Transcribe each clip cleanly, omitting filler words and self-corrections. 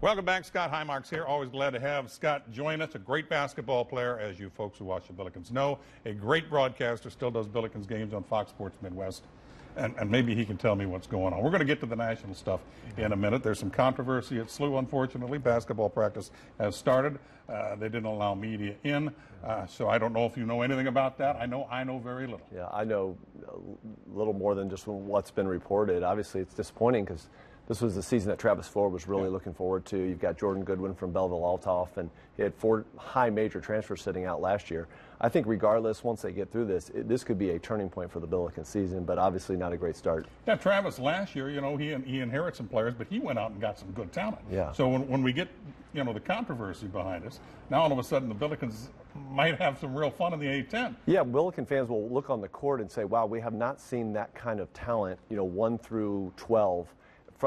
Welcome back. Scott Highmarks here. Always glad to have Scott join us. A great basketball player, as you folks who watch the Billikens know. A great broadcaster, still does Billikens games on Fox Sports Midwest. And maybe he can tell me what's going on. We're going to get to the national stuff in a minute. There's some controversy at SLU, unfortunately. Basketball practice has started. They didn't allow media in, so I don't know if you know anything about that. I know very little. Yeah, I know a little more than just what's been reported. Obviously, it's disappointing because this was the season that Travis Ford was really looking forward to. You've got Jordan Goodwin from Belleville-Althoff, and he had 4 high major transfers sitting out last year. I think regardless, once they get through this, this could be a turning point for the Billikens season, but obviously not a great start. Yeah, Travis last year, you know, he inherited some players, but he went out and got some good talent. Yeah. So when we get, you know, the controversy behind us, now all of a sudden the Billikens might have some real fun in the A-10. Yeah, Billiken fans will look on the court and say, wow, we have not seen that kind of talent, you know, 1 through 12.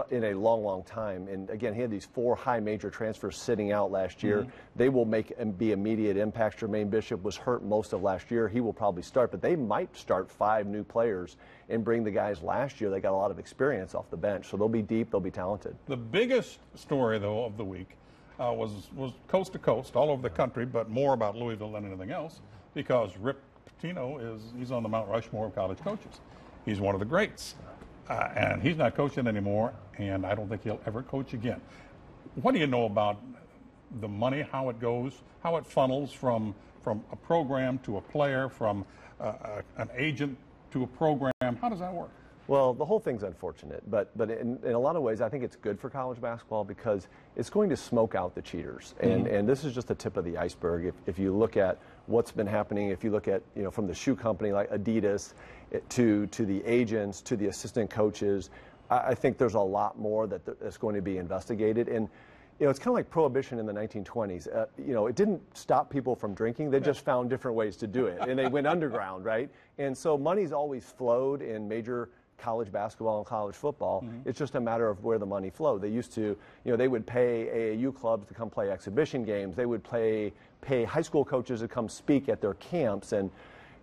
In a long, long time. And again, he had these 4 high major transfers sitting out last year. They will make and be immediate impacts. Jermaine Bishop was hurt most of last year. He will probably start, but they might start 5 new players and bring the guys last year. They got a lot of experience off the bench, so they'll be deep, they'll be talented. The biggest story, though, of the week was coast to coast, all over the country, but more about Louisville than anything else, because Rick Pitino he's on the Mount Rushmore of college coaches. He's one of the greats. And he's not coaching anymore, and I don't think he'll ever coach again. What do you know about the money, how it goes, how it funnels from a program to a player, from an agent to a program? How does that work? Well, the whole thing's unfortunate, but in a lot of ways, I think it's good for college basketball because it's going to smoke out the cheaters. And this is just the tip of the iceberg. If you look at what's been happening, if you look at, you know, from the shoe company like Adidas to the agents, to the assistant coaches, I think there's a lot more that's going to be investigated. And you know, it's kind of like prohibition in the 1920s. You know, it didn't stop people from drinking. They just found different ways to do it, and they went underground, right? And so money's always flowed in major college basketball and college football. It's just a matter of where the money flowed. They used to, you know, they would pay AAU clubs to come play exhibition games. They would pay high school coaches to come speak at their camps. And,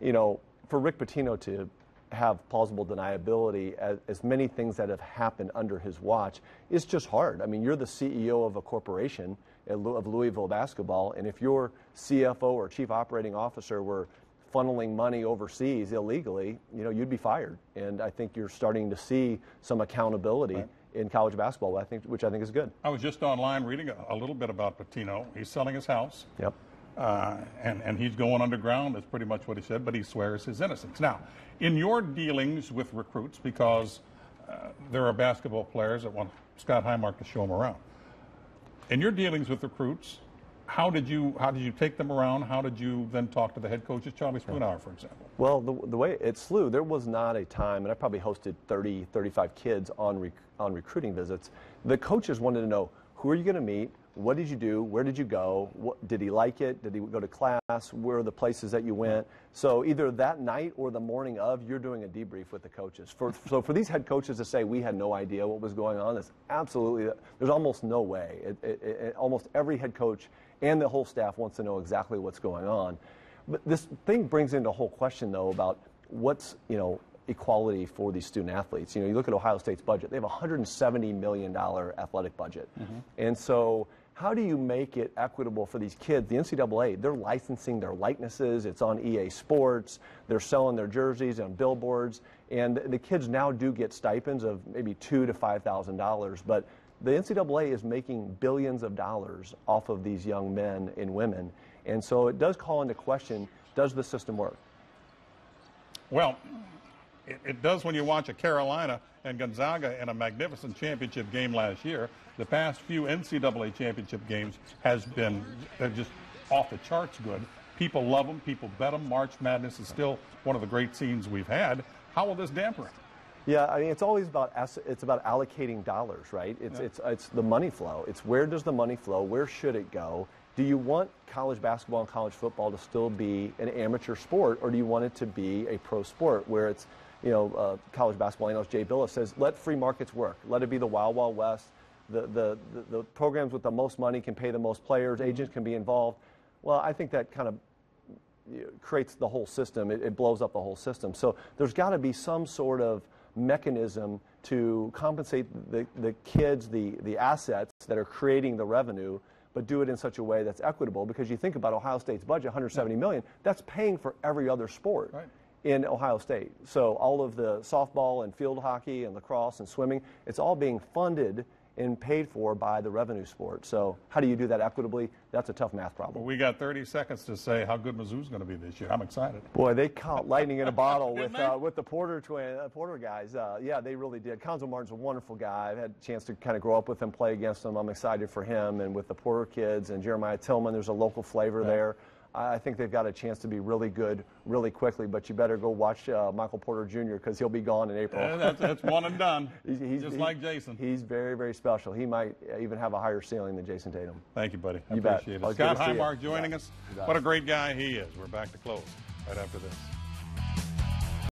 you know, for Rick Pitino to have plausible deniability as many things that have happened under his watch is just hard. I mean, you're the CEO of a corporation of Louisville basketball, and if your CFO or chief operating officer were funneling money overseas illegally, you know, you'd be fired. And I think you're starting to see some accountability in college basketball, which I think is good. I was just online reading a little bit about Pitino. He's selling his house. Yep. And he's going underground. That's pretty much what he said, but he swears his innocence. Now, in your dealings with recruits, because there are basketball players that want Scott Highmark to show them around. In your dealings with recruits, how did you take them around? How did you then talk to the head coaches, Charlie Spoonhour, for example? Well, the way at SLU, there was not a time, and I probably hosted 30, 35 kids on recruiting visits. The coaches wanted to know, who are you going to meet? What did you do? Where did you go? Did he like it? Did he go to class? Where are the places that you went? So either that night or the morning of, you're doing a debrief with the coaches. So for these head coaches to say we had no idea what was going on, there's almost no way. Almost every head coach and the whole staff wants to know exactly what's going on. But this thing brings into a whole question, though, about what's, you know, equality for these student athletes. You know, you look at Ohio State's budget, they have a $170 million athletic budget. And so how do you make it equitable for these kids? The NCAA, they're licensing their likenesses. It's on EA Sports. They're selling their jerseys on billboards. And the kids now do get stipends of maybe $2,000 to $5,000. But the NCAA is making billions of dollars off of these young men and women. And so it does call into question, does the system work? Well, it does when you watch a Carolina and Gonzaga in a magnificent championship game last year. The past few NCAA championship games they're just off the charts good. People love them. People bet them. March Madness is still one of the great scenes we've had. How will this dampen it? Yeah, I mean, it's always about allocating dollars, right? It's the money flow. It's where does the money flow? Where should it go? Do you want college basketball and college football to still be an amateur sport, or do you want it to be a pro sport where it's, you know, college basketball? I know Jay Billis says, let free markets work. Let it be the Wild Wild West. The programs with the most money can pay the most players. Agents can be involved. Well, I think that kind of creates the whole system. It blows up the whole system. So there's got to be some sort of mechanism to compensate the kids, the assets that are creating the revenue, but do it in such a way that's equitable. Because you think about Ohio State's budget, $170 million, that's paying for every other sport. Right. In Ohio State. So all of the softball and field hockey and lacrosse and swimming, it's all being funded and paid for by the revenue sport. So how do you do that equitably? That's a tough math problem. Well, we got 30 seconds to say how good Mizzou's going to be this year. I'm excited. Boy, they caught lightning in a bottle Didn't with the Porter guys. Yeah, they really did. Conzo Martin's a wonderful guy. I've had a chance to kind of grow up with him, play against him. I'm excited for him, and with the Porter kids and Jeremiah Tillman, there's a local flavor there. I think they've got a chance to be really good really quickly, but you better go watch Michael Porter Jr. because he'll be gone in April. That's one and done, he's like Jason. He's very, very special. He might even have a higher ceiling than Jason Tatum. Thank you, buddy. I You bet. appreciate it. Well, Scott good to see you. Highmark joining us. You bet. What a great guy he is. We're back to close right after this.